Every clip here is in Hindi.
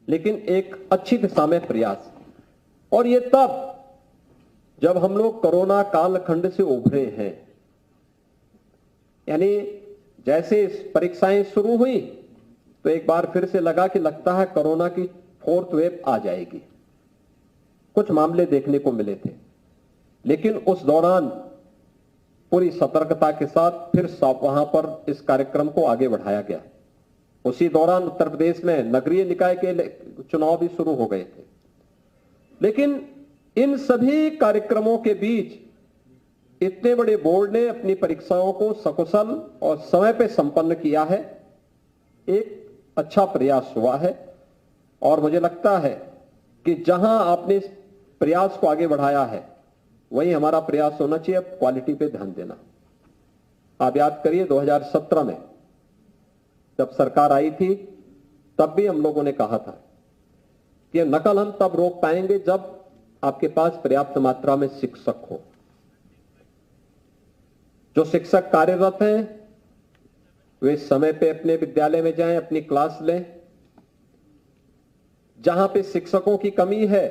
लेकिन एक अच्छी दिशा में प्रयास। और ये तब जब हम लोग कोरोना कालखंड से उभरे हैं, यानी जैसे परीक्षाएं शुरू हुई तो एक बार फिर से लगा कि लगता है कोरोना की 4th वेव आ जाएगी। कुछ मामले देखने को मिले थे, लेकिन उस दौरान पूरी सतर्कता के साथ फिर वहां पर इस कार्यक्रम को आगे बढ़ाया गया। उसी दौरान उत्तर प्रदेश में नगरीय निकाय के चुनाव भी शुरू हो गए थे। लेकिन इन सभी कार्यक्रमों के बीच इतने बड़े बोर्ड ने अपनी परीक्षाओं को सकुशल और समय पर संपन्न किया है। एक अच्छा प्रयास हुआ है और मुझे लगता है कि जहां आपने इस प्रयास को आगे बढ़ाया है वही हमारा प्रयास होना चाहिए, अब क्वालिटी पे ध्यान देना। आप याद करिए 2017 में जब सरकार आई थी तब भी हम लोगों ने कहा था कि नकल हम तब रोक पाएंगे जब आपके पास पर्याप्त मात्रा में शिक्षक हो। जो शिक्षक कार्यरत हैं वे समय पे अपने विद्यालय में जाएं, अपनी क्लास लें। जहां पे शिक्षकों की कमी है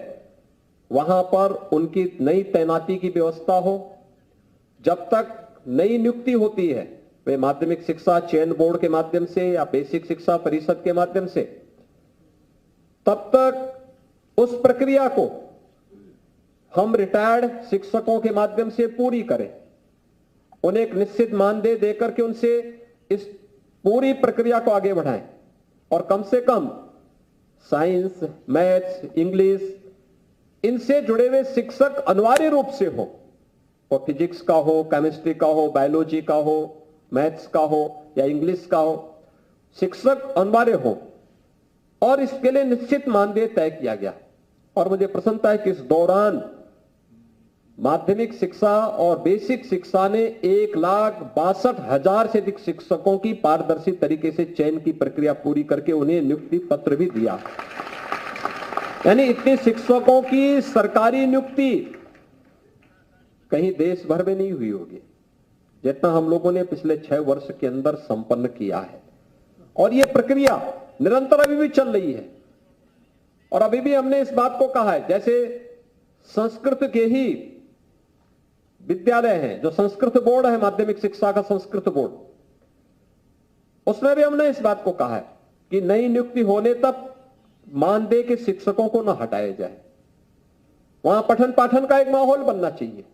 वहां पर उनकी नई तैनाती की व्यवस्था हो। जब तक नई नियुक्ति होती है वे माध्यमिक शिक्षा चयन बोर्ड के माध्यम से या बेसिक शिक्षा परिषद के माध्यम से, तब तक उस प्रक्रिया को हम रिटायर्ड शिक्षकों के माध्यम से पूरी करें। उन्हें एक निश्चित मानदेय देकर के उनसे इस पूरी प्रक्रिया को आगे बढ़ाएं और कम से कम साइंस, मैथ्स, इंग्लिश इनसे जुड़े हुए शिक्षक अनिवार्य रूप से हो। वो फिजिक्स का हो, केमिस्ट्री का हो, बायोलॉजी का हो, मैथ्स का हो या इंग्लिश का हो, शिक्षक अनिवार्य हो और इसके लिए निश्चित मानदेय तय किया गया। और मुझे प्रसन्नता है कि इस दौरान माध्यमिक शिक्षा और बेसिक शिक्षा ने 1,62,000 से अधिक शिक्षकों की पारदर्शी तरीके से चयन की प्रक्रिया पूरी करके उन्हें नियुक्ति पत्र भी दिया। यानी इतने शिक्षकों की सरकारी नियुक्ति कहीं देश भर में नहीं हुई होगी जितना हम लोगों ने पिछले 6 वर्ष के अंदर संपन्न किया है। और यह प्रक्रिया निरंतर अभी भी चल रही है। और अभी भी हमने इस बात को कहा है, जैसे संस्कृत के ही विद्यालय हैं, जो संस्कृत बोर्ड है, माध्यमिक शिक्षा का संस्कृत बोर्ड, उसमें भी हमने इस बात को कहा है कि नई नियुक्ति होने तक मानदेय के शिक्षकों को न हटाया जाए। वहां पठन पाठन का एक माहौल बनना चाहिए।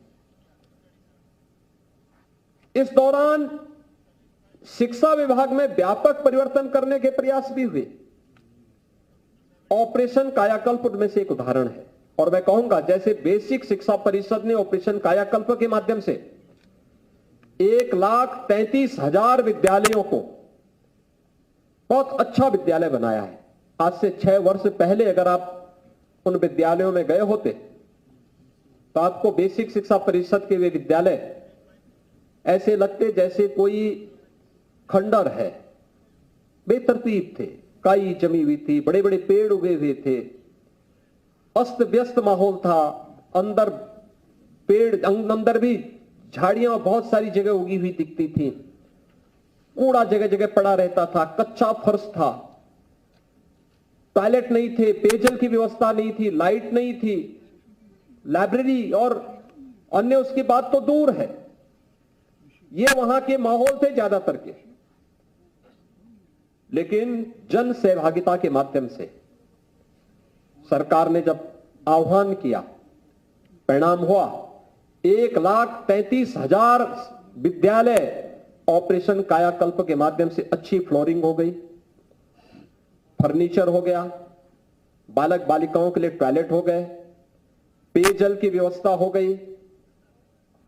इस दौरान शिक्षा विभाग में व्यापक परिवर्तन करने के प्रयास भी हुए। ऑपरेशन कायाकल्प में से एक उदाहरण है। और मैं कहूंगा जैसे बेसिक शिक्षा परिषद ने ऑपरेशन कायाकल्प के माध्यम से 1,33,000 विद्यालयों को बहुत अच्छा विद्यालय बनाया है। आज से 6 वर्ष पहले अगर आप उन विद्यालयों में गए होते तो आपको बेसिक शिक्षा परिषद के वे विद्यालय ऐसे लगते जैसे कोई खंडर है। बेतरतीब थे, काई जमी हुई थी, बड़े बड़े पेड़ उगे हुए थे, अस्त व्यस्त माहौल था। अंदर पेड़, अंदर भी झाड़ियां बहुत सारी जगह उगी हुई दिखती थी। कूड़ा जगह जगह पड़ा रहता था, कच्चा फर्श था, टॉयलेट नहीं थे, पेयजल की व्यवस्था नहीं थी, लाइट नहीं थी, लाइब्रेरी और अन्य उसकी बात तो दूर है। ये वहां के माहौल थे ज्यादातर के। लेकिन जन सहभागिता के माध्यम से सरकार ने जब आह्वान किया, परिणाम हुआ 1,33,000 विद्यालय ऑपरेशन कायाकल्प के माध्यम से अच्छी फ्लोरिंग हो गई, फर्नीचर हो गया, बालक बालिकाओं के लिए टॉयलेट हो गए, पेयजल की व्यवस्था हो गई,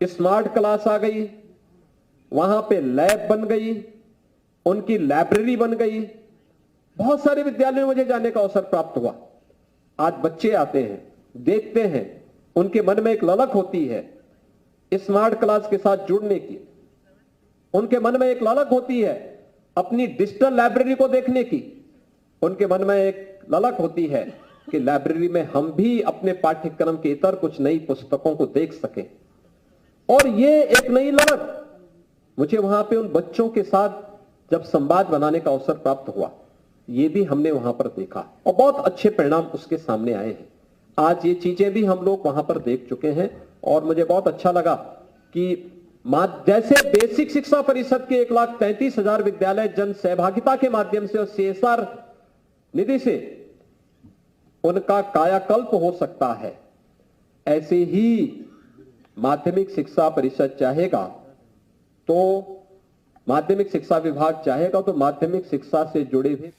स्मार्ट क्लास आ गई, वहां पे लैब बन गई, उनकी लाइब्रेरी बन गई। बहुत सारे विद्यालयों में मुझे जाने का अवसर प्राप्त हुआ। आज बच्चे आते हैं, देखते हैं, उनके मन में एक ललक होती है स्मार्ट क्लास के साथ जुड़ने की। उनके मन में एक ललक होती है अपनी डिजिटल लाइब्रेरी को देखने की। उनके मन में एक ललक होती है कि लाइब्रेरी में हम भी अपने पाठ्यक्रम के इतर कुछ नई पुस्तकों को देख सकें। और ये एक नई ललक मुझे वहां पे उन बच्चों के साथ जब संवाद बनाने का अवसर प्राप्त हुआ ये भी हमने वहां पर देखा और बहुत अच्छे परिणाम उसके सामने आए हैं। आज ये चीजें भी हम लोग वहां पर देख चुके हैं और मुझे बहुत अच्छा लगा कि जैसे बेसिक शिक्षा परिषद के 1,33,000 विद्यालय जन सहभागिता के माध्यम से और CSR निधि से उनका कायाकल्प हो सकता है, ऐसे ही माध्यमिक शिक्षा परिषद चाहेगा तो माध्यमिक शिक्षा विभाग चाहेगा तो माध्यमिक शिक्षा से जुड़े भी